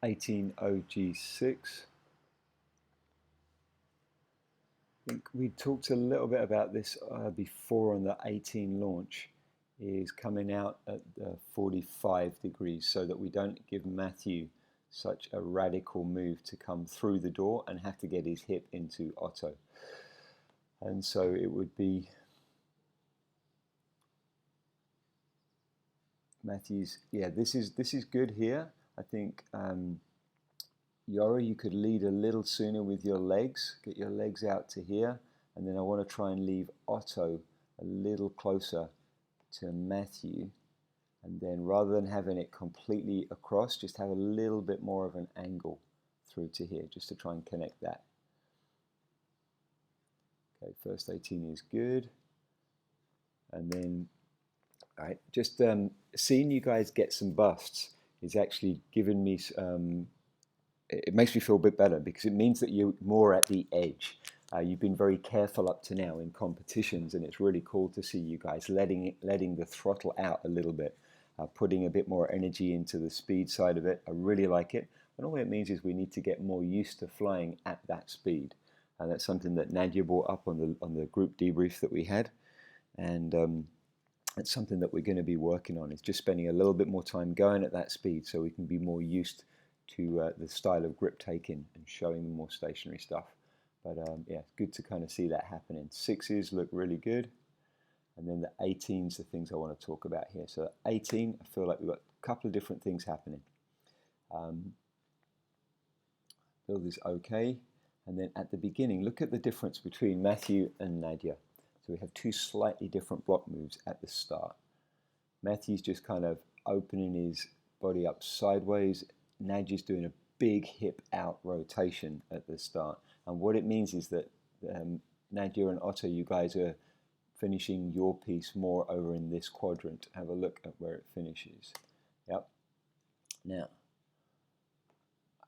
18 OG6. I think we talked a little bit about this before on the 18 launch, is coming out at 45 degrees so that we don't give Matthew such a radical move to come through the door and have to get his hip into Otto. And so it would be Matthew's, yeah, this is good here. I think Yora, you could lead a little sooner with your legs, get your legs out to here, and then I want to try and leave Otto a little closer to Matthew, and then rather than having it completely across, just have a little bit more of an angle through to here, just to try and connect that. Okay, first 18 is good, and then, all right, just seeing you guys get some busts is actually giving me it makes me feel a bit better, because it means that you're more at the edge. You've been very careful up to now in competitions, and it's really cool to see you guys letting the throttle out a little bit, putting a bit more energy into the speed side of it. I really like it. And all it means is we need to get more used to flying at that speed. And that's something that Nadia brought up on the group debrief that we had. And it's something that we're going to be working on, is just spending a little bit more time going at that speed so we can be more used to the style of grip taking and showing them more stationary stuff. But yeah, it's good to kind of see that happening. 6s look really good. And then the 18s, the things I want to talk about here. So 18, I feel like we've got a couple of different things happening. Build is okay. And then at the beginning, look at the difference between Matthew and Nadia. So we have two slightly different block moves at the start. Matthew's just kind of opening his body up sideways. Nadia's doing a big hip out rotation at the start. And what it means is that Nadia and Otto, you guys are finishing your piece more over in this quadrant. Have a look at where it finishes. Yep. Now,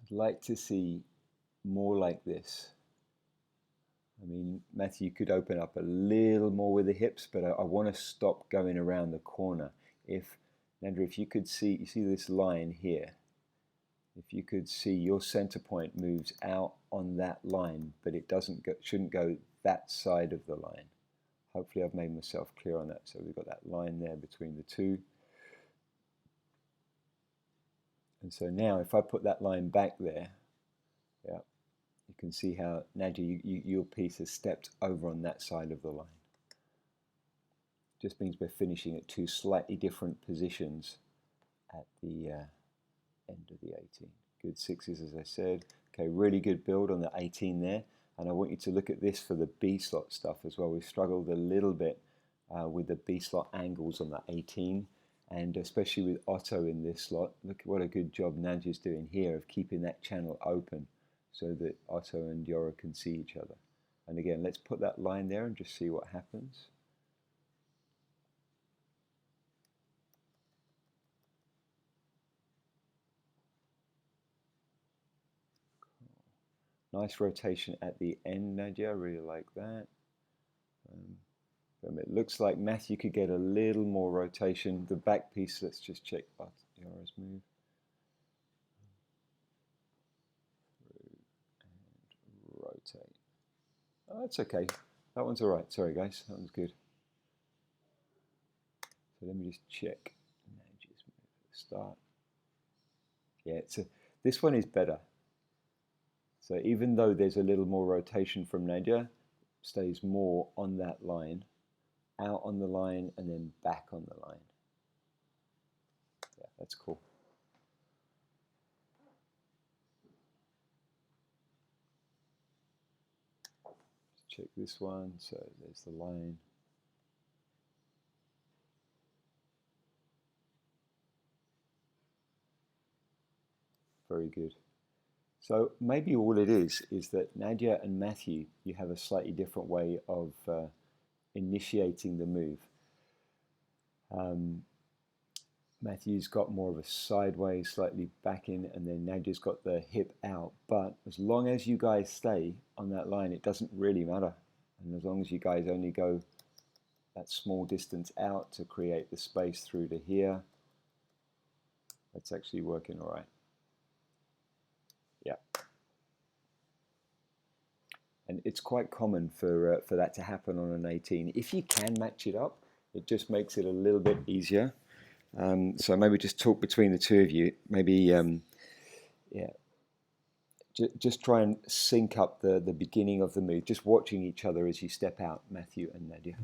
I'd like to see more like this. I mean, Matthew could open up a little more with the hips, but I want to stop going around the corner. If, Nadia, if you could see, you see this line here. If you could see your center point moves out on that line, but it shouldn't go that side of the line. Hopefully I've made myself clear on that. So we've got that line there between the two. And so now if I put that line back there, yeah, you can see how, Nadia, your piece has stepped over on that side of the line. Just means we're finishing at two slightly different positions at the end of the 18. Good 6s, as I said. Okay, really good build on the 18 there. And I want you to look at this for the B slot stuff as well. We've struggled a little bit with the B slot angles on the 18, and especially with Otto in this slot. Look at what a good job Nadia's doing here of keeping that channel open so that Otto and Yora can see each other. And again, let's put that line there and just see what happens. Nice rotation at the end, Nadia. I really like that. It looks like Matthew could get a little more rotation. The back piece, let's just check Yora's move. And rotate. Oh, that's okay. That one's all right. Sorry, guys. That one's good. So let me just check Nadia's move at the start. Yeah, this one is better. So even though there's a little more rotation from Nadia, stays more on that line, out on the line, and then back on the line. Yeah, that's cool. Let's check this one. So there's the line. Very good. So maybe all it is that Nadia and Matthew, you have a slightly different way of initiating the move. Matthew's got more of a sideways, slightly back in, and then Nadia's got the hip out. But as long as you guys stay on that line, it doesn't really matter. And as long as you guys only go that small distance out to create the space through to here, that's actually working all right. And it's quite common for that to happen on an 18. If you can match it up, it just makes it a little bit easier. So maybe just talk between the two of you. Maybe, yeah, just try and sync up the beginning of the move, just watching each other as you step out, Matthew and Nadia.